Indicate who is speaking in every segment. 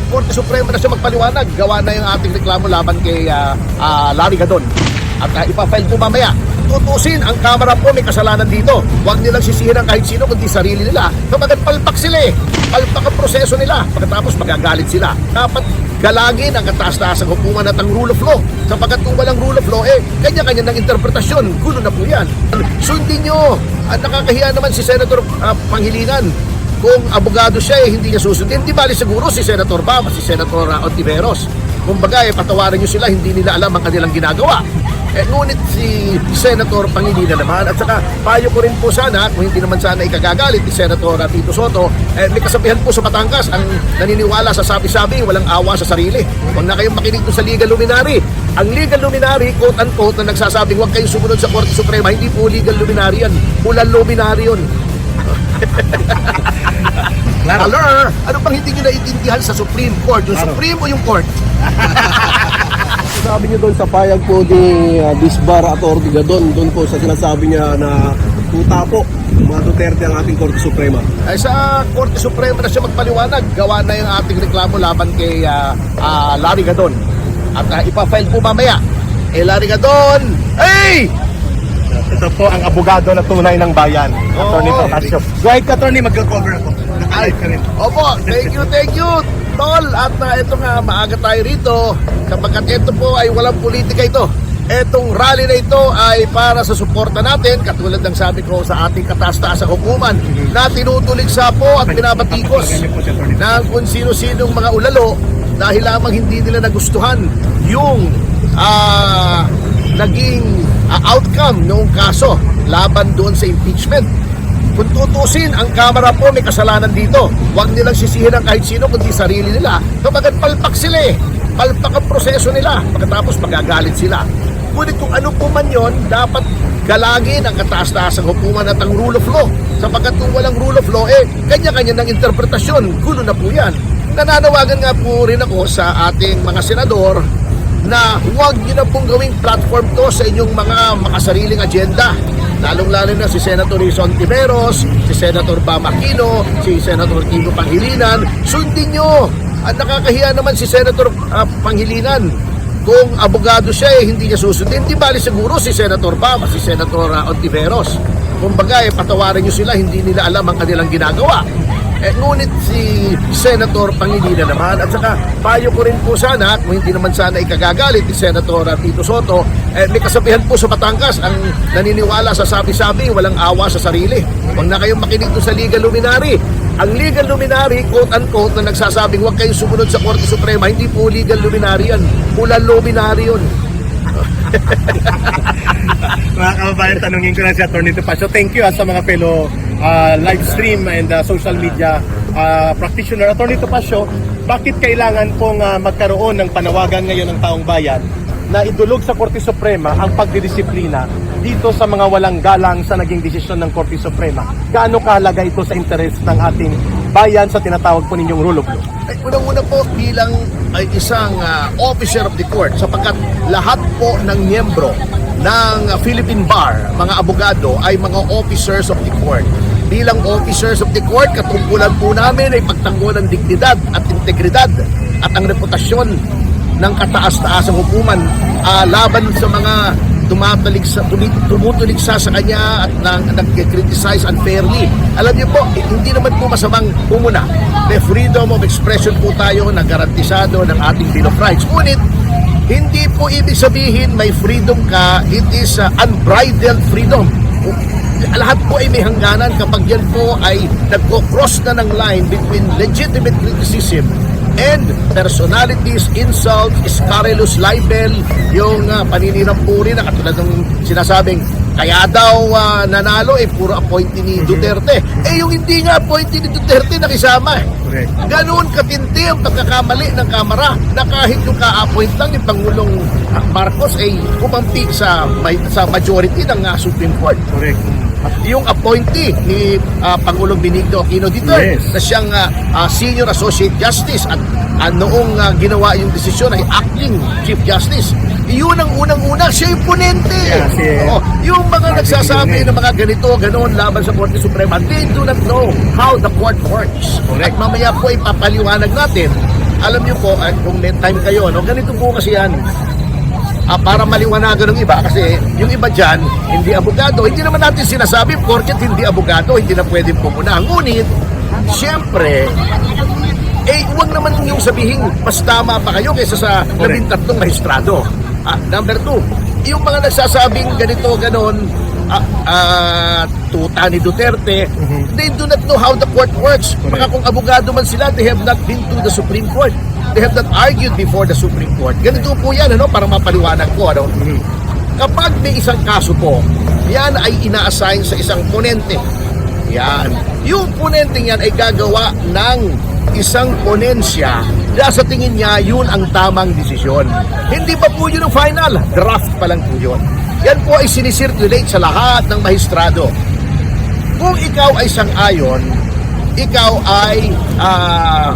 Speaker 1: Korte Suprema na siya magpaliwanag. Gawa na yung ating reklamo laban kay Larry Gadon. At ipafile po mamaya. Tutusin ang Kamara po, may kasalanan dito. Huwag nilang sisihin ang kahit sino kundi sarili nila. Kapag palpak sila palpak ang proseso nila. Pagkatapos magagalit sila. Dapat galagin ang kataas-taasang hukuman at ang rule of law. Sapagkat kung walang rule of law, kanya-kanya ng interpretasyon. Gulo na po yan. Sundin nyo. At nakakahiya naman si Senator Pangilinan. Kung abogado siya, hindi niya susundin. Di bali siguro si Senator Bama, si Senator Ontiveros. Kumbaga, patawarin nyo sila, hindi nila alam ang kanilang ginagawa. Ngunit si Senator Pangilinan naman, at saka payo ko rin po sana, kung hindi naman sana ikagagalit ni Senator Tito Sotto, may kasabihan po sa Batangas, ang naniniwala sa sabi-sabi, walang awa sa sarili. Huwag na kayong makinig sa legal luminary. Ang legal luminary, quote-unquote, na nagsasabing huwag kayong sumunod sa Korte Suprema, hindi po legal luminary yan. Pulang luminary yun. Alor, ano bang hindi nyo naiintindihan sa Supreme Court? Yung Supreme o yung Court?
Speaker 2: Sabi niyo doon sa payag po ni Disbar at Ortiga doon po sa sinasabi niya na tuta po mga Duterte ang ating Korte Suprema.
Speaker 1: Ay sa Korte Suprema na siya magpaliwanag. Gawa na yung ating reklamo laban kay Larry Gadon. At ipafile po mamaya. Larry Gadon, hey!
Speaker 3: Ito po ang abogado na tunay ng bayan. Attorney Topacio. Go ahead, Attorney, mag-cover ako. Naka-live ka rin.
Speaker 1: Opo, thank you, Tol. At ito nga, maaga tayo rito. Kapagkat ito po ay walang politika ito. Etong rally na ito ay para sa suporta natin, katulad ng sabi ko sa ating kataas-taasang hukuman, na tinutuligsa po at binabatikos ng kung sino-sinong mga ulalo dahil lamang hindi nila nagustuhan yung naging outcome noong kaso laban doon sa impeachment. Kung tutusin, ang Kamara po may kasalanan dito. Huwag nilang sisihin ang kahit sino kundi sarili nila. Kapag palpak sila palpak ang proseso nila. Pagkatapos magagalit sila. Ngunit kung ano po man yun, dapat galagin ang kataas-taasang hukuman at ang rule of law. Sapagkat kung walang rule of law, kanya-kanya ng interpretasyon. Gulo na po yan. Nananawagan nga po rin ako sa ating mga senador na huwag nyo na pong gawing platform to sa inyong mga makasariling agenda. Lalong-lalo na si Senator Ontiveros, si Senator Bama Aquino, si Senator Kiko Pangilinan. Sundin nyo. At nakakahiya naman si Senator Pangilinan. Kung abogado siya, hindi niya susundin. Di bali siguro si Senator Bama, si Senator Ontiveros. Kumbaga, patawarin nyo sila, hindi nila alam ang kanilang ginagawa. Ngunit si Senator Pangilinan naman, at saka payo ko rin po sana, kung hindi naman sana ikagagalit ni Senator Tito Sotto, may kasabihan po sa Batangas, ang naniniwala sa sabi-sabi, walang awa sa sarili. Huwag na kayong makinig sa legal luminary. Ang legal luminary, quote-unquote, na nagsasabing huwag kayong sumunod sa Korte Suprema, hindi po legal luminary yan. Pulang luminary yun.
Speaker 3: Mga kababayan, tanungin ko na si Attorney Topacio. Thank you sa mga fellow live stream and social media practitioner. Attorney Topacio, bakit kailangan pong magkaroon ng panawagan ngayon ng taong bayan na idulog sa Korte Suprema ang pagdidisiplina dito sa mga walang galang sa naging desisyon ng Korte Suprema? Gaano kahalaga ito sa interes ng ating bayan sa tinatawag po ninyong rule of law?
Speaker 1: Unang-una po bilang isang officer of the court, sapagkat lahat po ng miyembro ng Philippine Bar, mga abogado, ay mga officers of the court. Bilang officers of the court, katungkulan po namin ay pagtanggol ng dignidad at integridad at ang reputasyon ng kataas-taasang hukuman laban sa mga tumutuligsa sa kanya at nag-criticize unfairly. Alam niyo po, hindi naman po masamang umuna. May freedom of expression po tayo na garantisado ng ating Bill of Rights. Ngunit, hindi po ibig sabihin may freedom ka, it is unbridled freedom. Lahat po ay may hangganan kapag yan po ay nagko-cross na ng line between legitimate criticism and personalities, insults, scurrilous libel, yung paninirampuri na katulad ng sinasabing kaya daw nanalo puro appointee ni Duterte. Yung hindi nga appointee ni Duterte nakisama Ganoon katindi ang pagkakamali ng Kamara na kahit yung ka-appoint lang ni Pangulong Marcos ay kumampi sa majority ng Supreme Court.
Speaker 3: Correct.
Speaker 1: Yung appointee ni Pangulong Benigno Aquino dito na siyang Senior Associate Justice at noong ginawa yung desisyon ay Acting Chief Justice. Yun ang unang-una, siya yung ponente. Yung mga nagsasabi ng mga ganito, ganoon laban sa Korte Suprema, they do not know how the court works. At mamaya po ipapaliwanag natin alam niyo po, kung may time kayo, no, ganito po kasi yan. Para maliwanagan ng iba, kasi yung iba dyan, hindi abogado. Hindi naman natin sinasabi, porket hindi abogado, hindi na pwedeng pumuna. Ngunit, siyempre, huwag naman yung sabihin, mas tama pa kayo kaysa sa 13 maestrado. Number 2, yung mga nagsasabing ganito, ganon, tuta ni Duterte, they do not know how the court works. Baka kung abogado man sila, they have not been to the Supreme Court. They have not argued before the Supreme Court. Ganito po yan, ano, para mapaliwanag ko. Ano? Kapag may isang kaso po, yan ay ina-assign sa isang ponente. Yan. Yung ponente yan ay gagawa ng isang ponensya dahil sa tingin niya yun ang tamang desisyon. Hindi pa po yun ang final. Draft pa lang po yun. Yan po ay sinisirculate sa lahat ng mahistrado. Kung ikaw ay sang-ayon, ikaw ay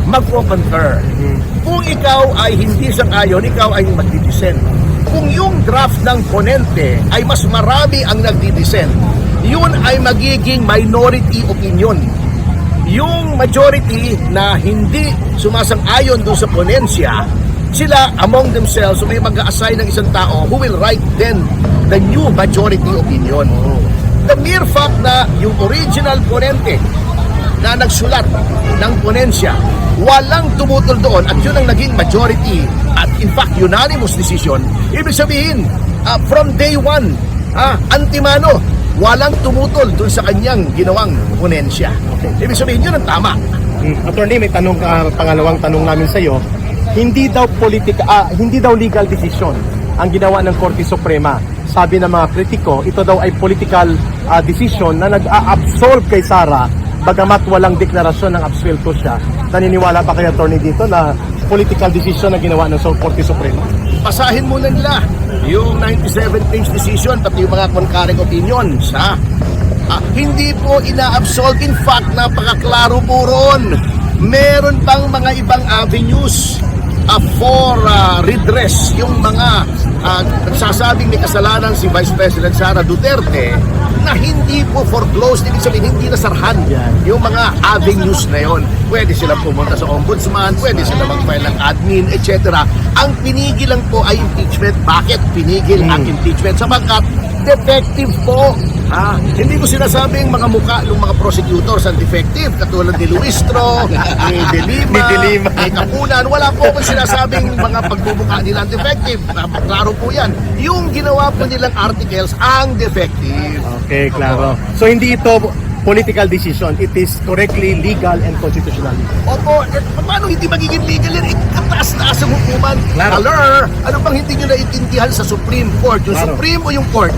Speaker 1: magpo-concur. Kung ikaw ay hindi sang-ayon, ikaw ay magdidissent. Kung yung draft ng ponente ay mas marami ang nagdidissent, yun ay magiging minority opinion. Yung majority na hindi sumasang-ayon doon sa ponensya, sila among themselves, so may mag-a-assign ng isang tao who will write then the new majority opinion. The mere fact na yung original ponente na nagsulat ng ponensya, walang tumutol doon at yun ang naging majority at in fact unanimous decision, ibig sabihin, from day one, antimano, walang tumutol doon sa kanyang ginawang ponensya. Ibig sabihin, yun ang tama.
Speaker 3: Attorney, may pangalawang tanong namin sa iyo. Hindi daw legal decision ang ginawa ng Korte Suprema. Sabi ng mga kritiko, ito daw ay political decision na nag-a-absolve kay Sara, bagamat walang deklarasyon ng absuelto siya. Naniniwala pa kay attorney dito na political decision na ginawa ng Korte Suprema?
Speaker 1: Basahin muna nila yung 97-page decision, pati yung mga concurring opinions. Hindi po ina-absolve. In fact, napakaklaro po ron. Meron pang mga ibang avenues for redress. Yung mga nagsasabing may kasalanan si Vice President Sara Duterte na hindi po foreclosed, ibig sabihin hindi nasarhan yung mga avenues na yon. Pwede silang pumunta sa ombudsman, pwede silang mag-file ng admin, etc. Ang pinigil lang po ay impeachment. Bakit pinigil ang impeachment? Sapagkat defective po. Hindi ko sinasabing mga muka ng mga prosecutors ang defective, katulad ni Luistro, ni De Lima, ni Kapunan. Wala po akong sinasabing mga pagbubuka nila ang defective. Klaro po yan. Yung ginawa po nilang articles ang defective.
Speaker 3: Okay, klaro. So hindi ito political decision, it is correctly legal and constitutional.
Speaker 1: Opo, paano hindi magiging legal yan? Kataas-taas ang hukuman.
Speaker 3: Claro.
Speaker 1: Ano bang hindi nyo naiintindihan sa Supreme Court? Yung
Speaker 3: Claro.
Speaker 1: Supreme o yung Court?